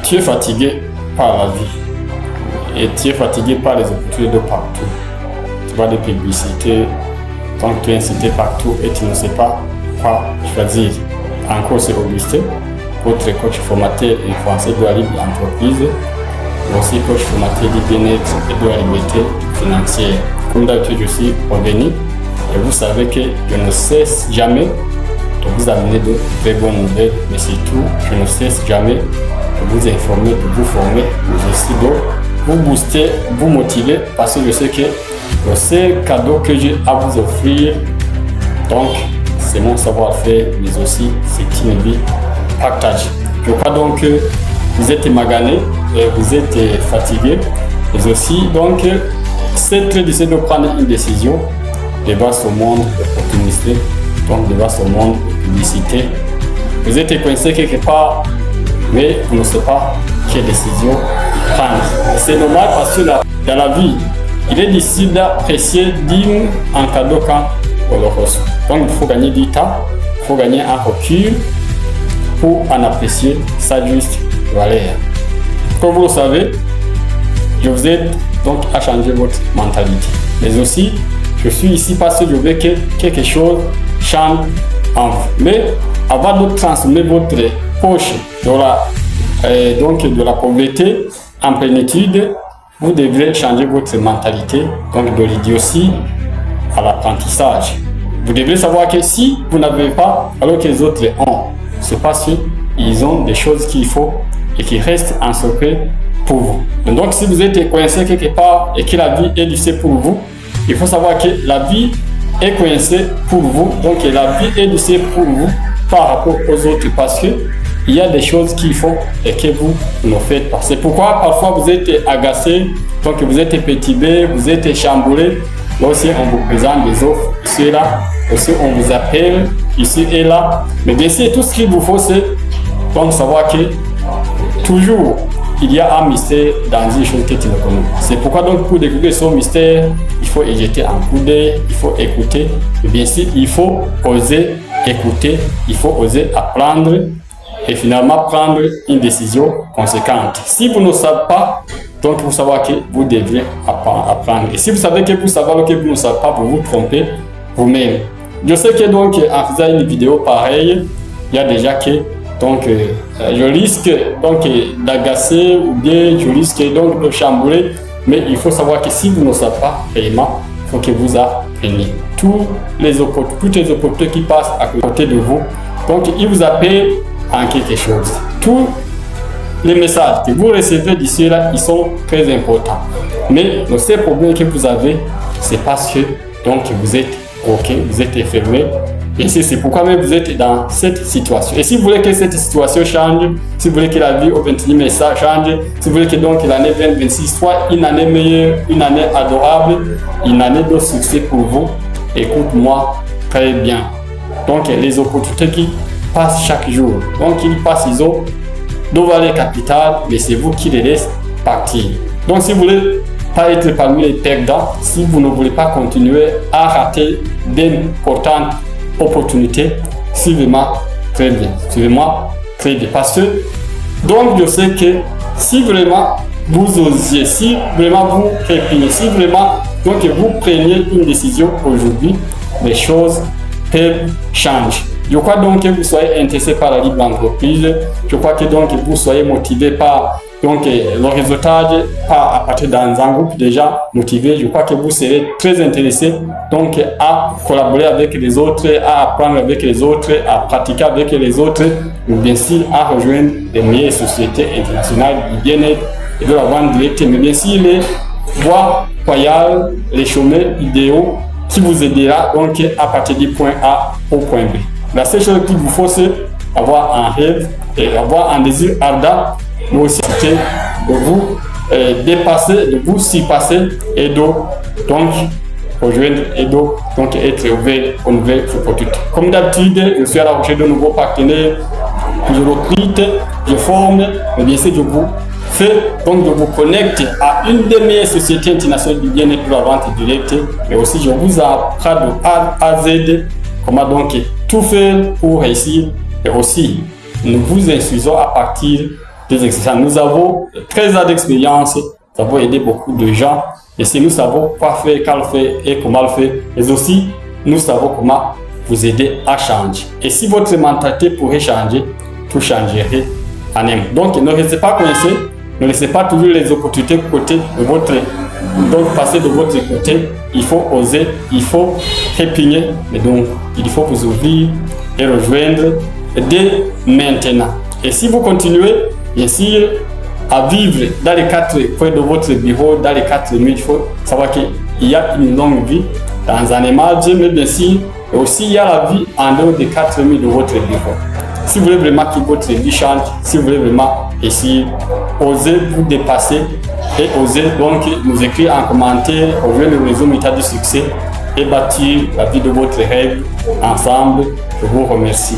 tu es fatigué par la vie et tu es fatigué par les opportunités de partout. Tu vois des publicités, donc tu es incité partout et tu ne sais pas quoi choisir. Encore, c'est Augustin, votre coach formateur et influenceur de la libre entreprise, mais aussi coach formateur du bien-être et de la liberté financière. Comme d'habitude, je suis revenu et vous savez que je ne cesse jamais de vous amener de très bonnes nouvelles, mais surtout, je ne cesse jamais de vous informer, de vous former, mais aussi de vous booster, vous motiver, parce que je sais que le seul cadeau que j'ai à vous offrir, donc, c'est mon savoir-faire, mais aussi c'est une vie partagée. Je crois donc que vous êtes magané, et vous êtes fatigué, mais aussi donc c'est très difficile de prendre une décision devant ce monde d'opportunités, donc devant ce monde de publicité. Vous êtes coincé quelque part, mais vous ne savez pas quelle décision prendre. C'est normal parce que dans la vie, il est difficile d'apprécier digne en cadeau quand on le reçoit. Donc il faut gagner du temps, il faut gagner un recul pour en apprécier sa juste valeur. Comme vous le savez, je vous aide donc à changer votre mentalité. Mais aussi, je suis ici parce que je veux que quelque chose change en vous. Mais avant de transformer votre poche de la pauvreté en plénitude, vous devrez changer votre mentalité, donc de l'idiotie à l'apprentissage. Vous devez savoir que si vous n'avez pas, alors que les autres ont, c'est parce qu'ils ont des choses qu'il faut et qui restent en secret pour vous. Donc si vous êtes coincé quelque part et que la vie est difficile pour vous, il faut savoir que la vie est coincée pour vous, donc la vie est difficile pour vous par rapport aux autres, parce que il y a des choses qu'il faut et que vous ne faites pas. C'est pourquoi parfois vous êtes agacé, donc vous êtes perturbé, vous êtes chamboulé. Là aussi on vous présente des offres ici et là, aussi on vous appelle ici et là. Mais bien sûr, tout ce qu'il vous faut, c'est donc savoir que toujours il y a un mystère dans une chose que tu ne connais pas. C'est pourquoi donc pour découvrir ce mystère, il faut y jeter un coup d'œil, il faut écouter. Mais bien sûr, il faut oser écouter, il faut oser apprendre et finalement prendre une décision conséquente. Si vous ne savez pas, donc vous savez que vous devrez apprendre. Et si vous savez que vous savez que vous ne savez pas, vous vous trompez vous-même. Je sais que donc en faisant une vidéo pareille, il y a déjà que donc je risque donc d'agacer ou bien je risque donc de chambouler, mais il faut savoir que si vous ne savez pas réellement, il faut que vous appreniez. Toutes les opportunités qui passent à côté de vous, donc ils vous appellent en quelque chose. Tous les messages que vous recevez d'ici là, ils sont très importants. Mais le seul problème que vous avez, c'est parce que donc vous êtes bloqué, vous êtes enfermé. Et c'est pourquoi même vous êtes dans cette situation. Et si vous voulez que cette situation change, si vous voulez que la vie au 21e siècle change, si vous voulez que donc l'année 2026 soit une année meilleure, une année adorable, une année de succès pour vous, écoute-moi très bien. Donc les opportunités qui passent chaque jour, donc ils passent, ils ont de valeur capitale, mais c'est vous qui les laissez partir. Donc si vous voulez pas être parmi les perdants, si vous ne voulez pas continuer à rater d'importantes opportunités, suivez-moi très bien. Suivez-moi très bien. Parce que, donc je sais que si vraiment vous osiez, si vraiment vous répignez, si vraiment donc vous preniez une décision aujourd'hui, les choses peuvent changer. Je crois donc que vous soyez intéressé par la libre entreprise. Je crois que donc vous soyez motivé par donc le réseautage, à partir d'un groupe déjà motivé. Je crois que vous serez très intéressé donc à collaborer avec les autres, à apprendre avec les autres, à pratiquer avec les autres, ou bien sûr à rejoindre les meilleures sociétés internationales du bien-être et de la vente directe, mais bien sûr les voies royales, les chemins idéaux qui vous aidera donc à partir du point A au point B. La seule chose qu'il vous faut, c'est avoir un rêve et avoir un désir ardent, mais aussi de vous dépasser, de vous surpasser et de donc rejoindre et de donc être ouvert aux nouvelles opportunités. Comme d'habitude, je suis à la recherche de nouveaux partenaires, je recrute, je forme, mais bien sûr je vous fais donc de vous connecter à une des meilleures sociétés internationales du bien-être de la vente directe, mais aussi je vous apprends de A à Z comment donc tout faire pour réussir, et aussi nous vous instruisons à partir des exercices. Nous avons 13 ans d'expérience, nous avons aidé beaucoup de gens. Et si nous savons quoi faire, quand le faire et comment le faire, mais aussi nous savons comment vous aider à changer. Et si votre mentalité pourrait changer, tout changerait en un. Donc ne restez pas coincé, ne laissez pas toujours les opportunités côté de votre, donc passer de votre côté. Il faut oser, il faut répugner, mais donc il faut vous ouvrir et rejoindre dès maintenant. Et si vous continuez, bien sûr, à vivre dans les 4 coins de votre bureau, dans les 4 murs, il faut savoir qu'il y a une longue vie dans un image, mais bien sûr, aussi il y a la vie en dehors des 4 murs de votre bureau. Si vous voulez vraiment que votre vie change, si vous voulez vraiment essayer, osez vous dépasser et osez donc nous écrire en commentaire, rejoindre le réseau Méta du Succès et bâtir la vie de votre rêve ensemble. Je vous remercie.